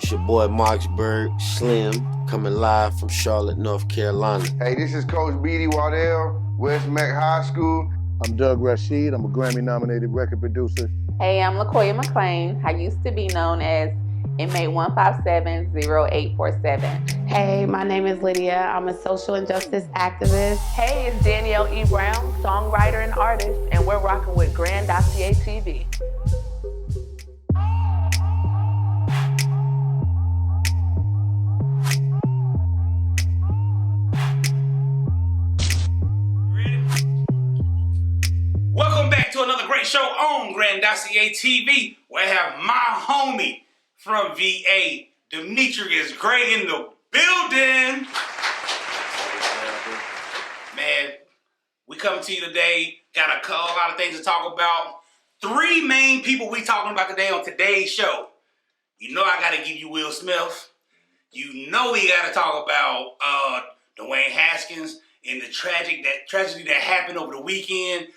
It's your boy Marksburg, Slim, coming live from Charlotte, North Carolina. Hey, this is Coach Beatty Waddell, West Mac High School. I'm Doug Rashid. I'm a Grammy-nominated record producer. Hey, I'm LaKoya McClain. I used to be known as Inmate 1570847. Hey, my name is Lydia. I'm a social injustice activist. Hey, it's Danielle E. Brown, songwriter and artist, and we're rocking with Grandosiá TV. Welcome back to another great show on Grandosiá TV, where I have my homie from VA, Demetrious Gray, in the building. Man, we coming to you today. Got a lot of things to talk about. Three main people we talking about today on today's show. You know I got to give you Will Smith. You know we got to talk about Dwayne Haskins and the tragedy that happened over the weekend.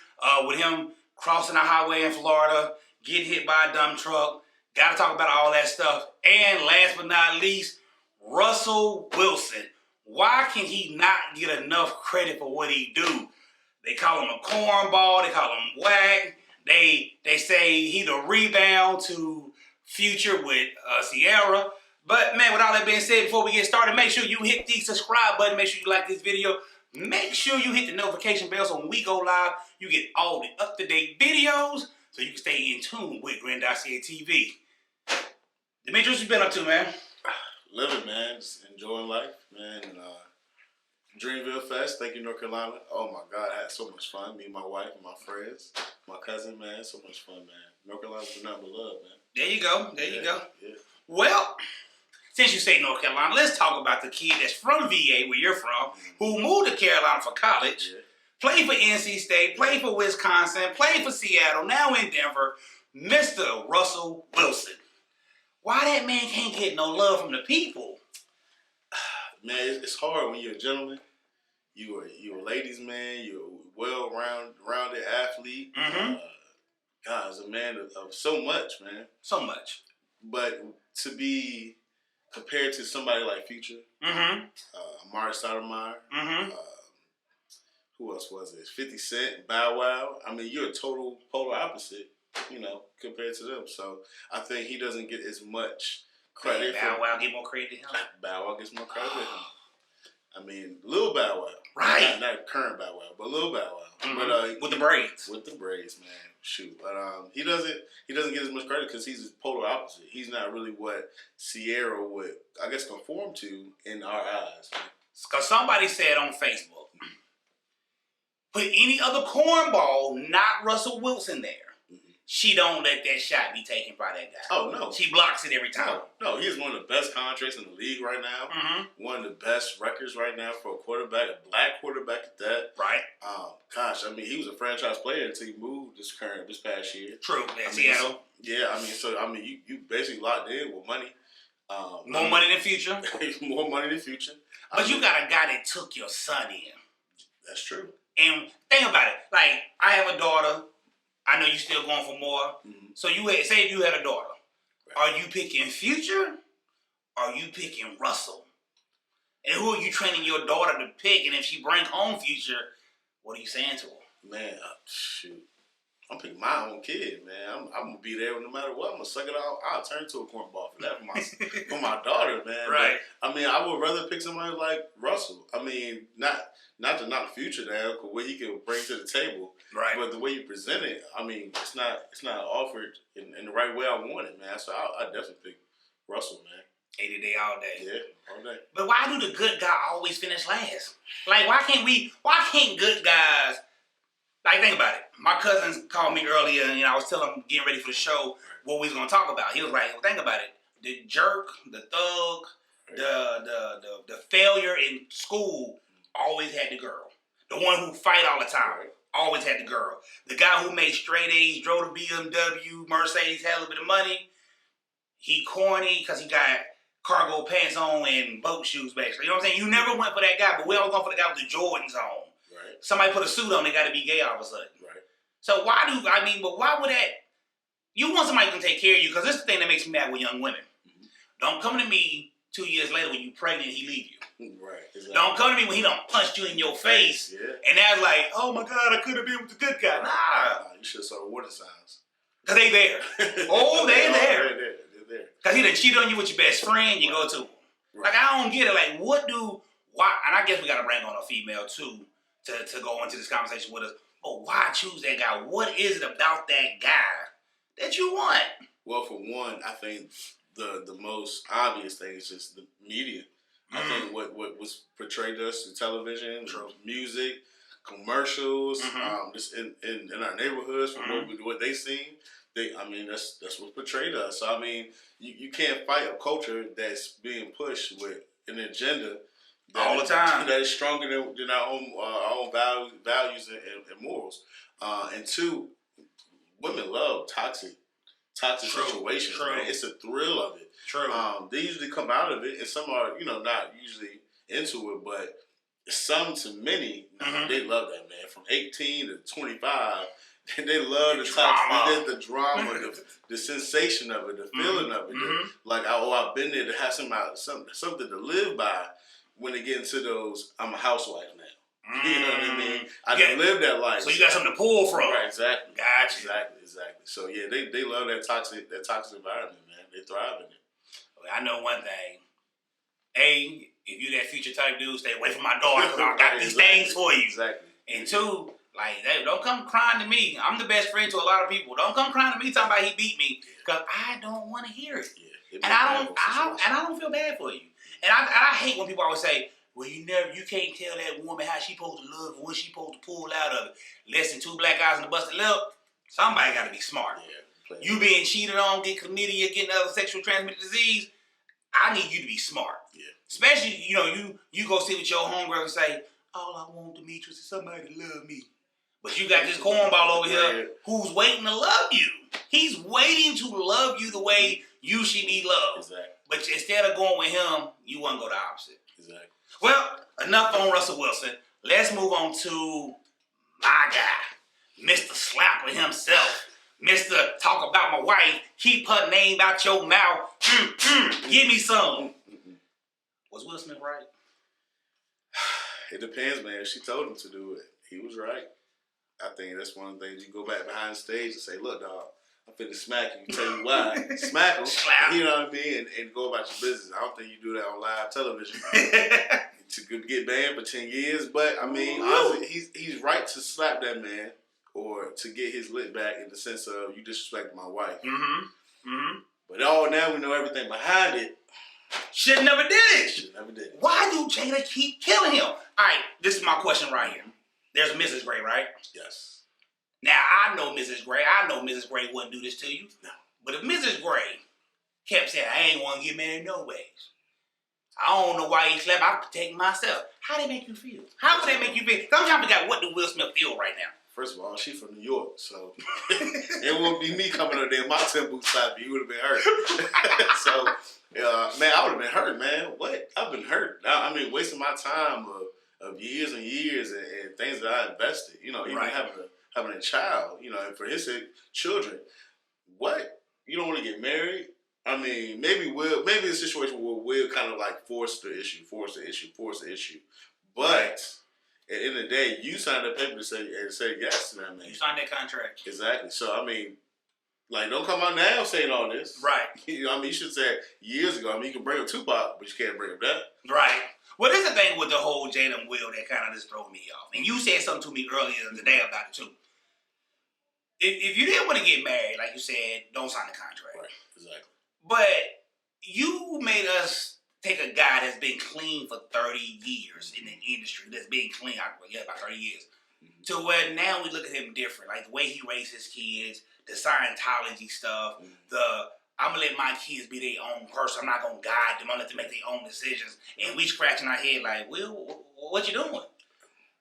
With him crossing the highway in Florida, getting hit by a dump truck. Got to talk about all that stuff. And last but not least, Russell Wilson. Why can he not get enough credit for what he do? They call him a cornball. They call him whack. They say he the rebound to Future with Sierra. But man, with all that being said, before we get started, make sure you hit the subscribe button. Make sure you like this video. Make sure you hit the notification bell so when we go live, you get all the up-to-date videos so you can stay in tune with Grandosiá TV. Demetrious, what you been up to, man? Living, man. Just enjoying life, man. And, Dreamville Fest, thank you, North Carolina. Oh, my God, I had so much fun. Me and my wife and my friends, my cousin, man. So much fun, man. North Carolina's been nothing but love, man. There you go. There you go. Yeah. Well, since you say North Carolina, let's talk about the kid that's from VA, where you're from, who moved to Carolina for college, played for NC State, played for Wisconsin, played for Seattle, now in Denver, Mr. Russell Wilson. Why that man can't get no love from the people? Man, it's hard when you're a gentleman. You're a ladies' man. You're a well-rounded athlete. Mm-hmm. God, is a man of so much, man. So much. But to be compared to somebody like Future, Amari Stoudemire, who else was it? 50 Cent, Bow Wow. I mean, you're a total polar opposite, compared to them. So I think he doesn't get as much credit. Bow Wow get more credit than him? Bow Wow gets more credit than him. I mean, Lil Bow Wow. Right. Not current Bow Wow, but Lil Bow Wow. Mm-hmm. But, with the braids. With the braids, man. Shoot. But he doesn't get as much credit because he's the polar opposite. He's not really what Sierra would, I guess, conform to in our eyes. Because somebody said on Facebook, put any other cornball, not Russell Wilson, there. She don't let that shot be taken by that guy. Oh, no. She blocks it every time. No, he has one of the best contracts in the league right now. One of the best records right now for a quarterback, a black quarterback at that. Right. Gosh, I mean, he was a franchise player until he moved this past year. True, Seattle. You basically locked in with money. More money than Future. More money than Future. But you got a guy that took your son in. That's true. And think about it. Like, I have a daughter. I know you still going for more. So say if you had a daughter. Right. Are you picking Future? Or are you picking Russell? And who are you training your daughter to pick? And if she brings home Future, what are you saying to her? Man, shoot. I'm picking my own kid, man. I'm going to be there no matter what. I'm going to suck it out. I'll turn to a cornball for that for my daughter, man. Right. But, I would rather pick somebody like Russell. I mean, not to knock Future down, because what he can bring to the table. Right. But the way you present it, I mean, it's not offered in the right way I want it, man. So I definitely pick Russell, man. 80 day, all day. Yeah, all day. But why do the good guy always finish last? Like, why can't good guys, like, think about it. My cousins called me earlier, and I was telling them, getting ready for the show, what we was going to talk about. He was like, well, think about it. The jerk, the thug, the failure in school always had the girl. The one who fight all the time. Always had the girl. The guy who made straight A's, drove a BMW, Mercedes, had a little bit of money. He corny because he got cargo pants on and boat shoes, basically. You know what I'm saying? You never went for that guy, but we always going for the guy with the Jordans on. Right. Somebody put a suit on, they got to be gay all of a sudden. Right. So why would that, you want somebody who can take care of you, because this is the thing that makes me mad with young women. Don't come to me 2 years later when you pregnant and he leave you. Right. Exactly. Don't come to me when he done punched you in your face. Yeah. And that's like, oh my God, I could have been with the good guy. Nah. You should have saw warning signs. Because they there. Oh, they there. They're there. Because he done cheated on you with your best friend, you go to him. Right. Like, I don't get it. Like, why? And I guess we got to bring on a female, too, to go into this conversation with us. But why choose that guy? What is it about that guy that you want? Well, for one, I think the most obvious thing is just the media. I think what was portrayed to us through television, music, commercials, just in our neighborhoods, from what they seen. That's what's portrayed to us. So I mean, you can't fight a culture that's being pushed with an agenda all the time that is stronger than our own values and morals. And two, women love toxic situations. True. Man. It's a thrill of it. True. They usually come out of it, and some are, not usually into it, but some to many, they love that, man. From 18 to 25, they love the toxic, the drama, the sensation of it, the feeling of it. I've been there to have something to live by when they get into those, I'm a housewife now. You know what I mean? I didn't live that life. So you got something to pull from. Right, exactly. Gotcha. Exactly. So yeah, they love that toxic environment, man. They thrive in it. I know one thing. A, if you that future type dude, stay away from my daughter because I got these things for you. Exactly. And two, like, hey, don't come crying to me. I'm the best friend to a lot of people. Don't come crying to me talking about he beat me because I don't want to hear it. Yeah, and I don't feel bad for you. And I hate when people always say, well, you can't tell that woman how she supposed to love and when she supposed to pull out of it. Less than 2 black eyes and a busted lip. Somebody got to be smart. Yeah, you being cheated on, get chlamydia, getting other sexually transmitted disease. I need you to be smart. Yeah. Especially, you go sit with your homegirl and say, all I want, Demetrious, is somebody to love me. But you got this cornball over here who's waiting to love you. He's waiting to love you the way you should be loved. Exactly. But instead of going with him, you want to go the opposite. Exactly. Well, enough on Russell Wilson. Let's move on to my guy, Mr. Slapper himself. Mr. Talk About My Wife. Keep her name out your mouth. Give me some. Was Will Smith right? It depends, man. If she told him to do it, he was right. I think that's one of the things you go back behind the stage and say, look, dog, I'm finna smack you. Tell you why. Smack him. Slap. You know what I mean? And go about your business. I don't think you do that on live television. To get banned for 10 years. But, I mean, honestly, he's right to slap that man or to get his lick back in the sense of you disrespected my wife. But now we know everything behind it. Should never did it. Why do Jada keep killing him? All right, this is my question right here. There's Mrs. Gray, right? Yes. Now, I know Mrs. Gray. I know Mrs. Gray wouldn't do this to you. No. But if Mrs. Gray kept saying, I ain't want to get married no ways. I don't know why he slept. I protect myself. How they make you feel? How would they make you feel? I'm trying to figure out what do Will Smith feel right now. First of all, she's from New York, so it wouldn't be me coming up there in my 10 boot slapping. You would have been hurt. So, man, I would have been hurt, man. What? I've been hurt. I mean, wasting my time of years and years and things that I invested. Even having a child. And for his sake, children. What? You don't want to get married? I mean, maybe a situation where Will kind of like force the issue. But at the end of the day, you signed a paper to say yes to that man. You signed that contract. Exactly. So, I mean, like, don't come out now saying all this. Right. You should say years ago. I mean, you can bring up Tupac, but you can't bring up that. Right. Well, this is the thing with the whole Jada and Will that kind of just throw me off. And you said something to me earlier today about it, too. If you didn't want to get married, like you said, don't sign the contract. Right. Exactly. But you made us take a guy that's been clean for 30 years in the industry, that's been clean, about 30 years, to where now we look at him different. Like the way he raised his kids, the Scientology stuff, I'm going to let my kids be their own person. I'm not going to guide them. I'm going to let them make their own decisions. And we scratching our head like, Will, what you doing?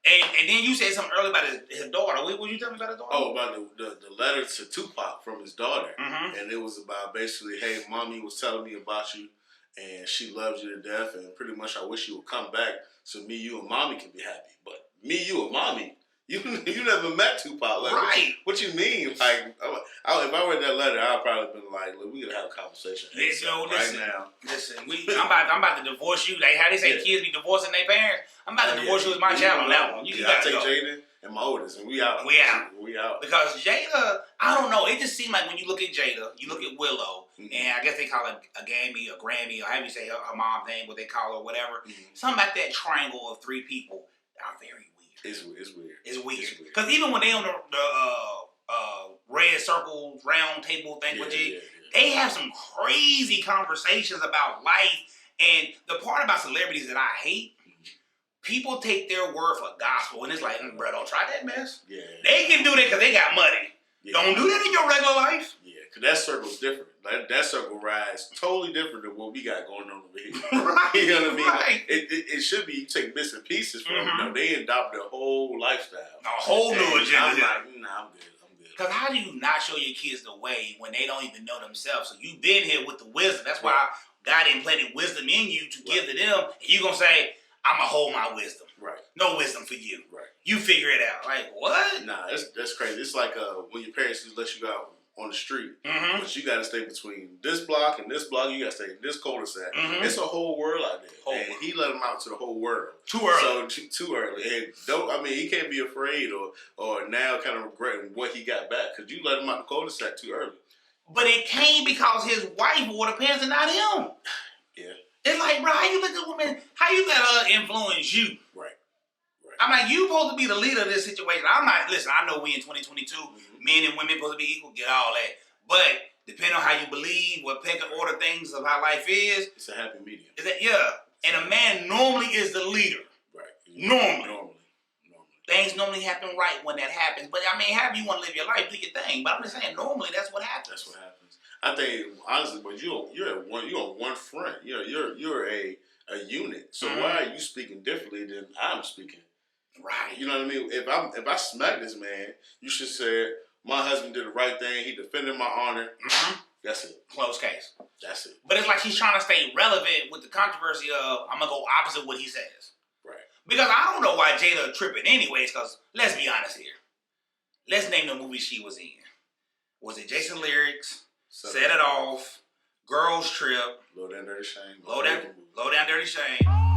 And then you said something earlier about his daughter. What were you telling me about his daughter? Oh, about the letter to Tupac from his daughter. And it was about basically, hey, mommy was telling me about you, and she loves you to death, and pretty much I wish you would come back so me, you, and mommy can be happy. But me, you, and mommy, You never met Tupac. Like, Right. What you mean? Like, if I read that letter, I'd probably been like, look, we gotta have a conversation Listen, right now. Listen, I'm about to divorce you. Like how they say kids be divorcing their parents. I'm about to divorce you as my child on that one. You I gotta take go. Jaden and my oldest, and we out. We out. We out. Because Jada, I don't know. It just seemed like when you look at Jada, you look at Willow, and I guess they call it a Gammy, a Grammy, or however you say her mom's name, what they call her, whatever. Something about that triangle of three people are very weird. It's weird. It's weird. Because even when they on the red circle round table thing with you, they have some crazy conversations about life. And the part about celebrities that I hate, people take their word for gospel, and it's like, bro, don't try that mess. Yeah. They can do that because they got money. Yeah. Don't do that in your regular life. Yeah, because that circle's different. That circle rides totally different than what we got going on over here. Right. You know what I mean? Right. It should be you take bits and pieces from them. No, they adopt their whole lifestyle. A whole new agenda. I'm like, nah, I'm good. Because how do you not show your kids the way when they don't even know themselves? So you've been here with the wisdom. That's why God implanted wisdom in you to give to them. And you're going to say, I'm going to hold my wisdom. Right. No wisdom for you. Right. You figure it out. Like, what? Nah, that's crazy. It's like when your parents just let you out on the street. But you got to stay between this block and this block. You got to stay in this cul-de-sac. It's a whole world out there. And he let him out to the whole world. Too early. So, too early. And he can't be afraid or now kind of regretting what he got back because you let him out the cul-de-sac too early. But it came because his wife wore the pants and not him. Yeah. It's like, bro, how you let the woman, how you let her influence you? Right. I'm like, you supposed to be the leader of this situation. I'm not, listen, I know we in 2022, men and women supposed to be equal, get all that. But depending on how you believe, what pecking order things of how life is. It's a happy medium. Is that, and a man normally is the leader. Right. Normally. Things normally happen right when that happens. But I mean, however you want to live your life, do your thing. But I'm just saying, normally that's what happens. That's what happens. I think honestly, but you're on one front. You're a unit. So why are you speaking differently than I'm speaking? Right. You know what I mean? If I smack this man, you should say my husband did the right thing. He defended my honor. That's it. Close case. That's it. But it's like he's trying to stay relevant with the controversy of I'm gonna go opposite what he says. Right. Because I don't know why Jada tripping anyways. Because let's be honest here. Let's name the movie she was in. Was it Jason Lyrics? Set It Off. Girls Trip. Low Down Dirty Shame. Low Down Dirty Shame.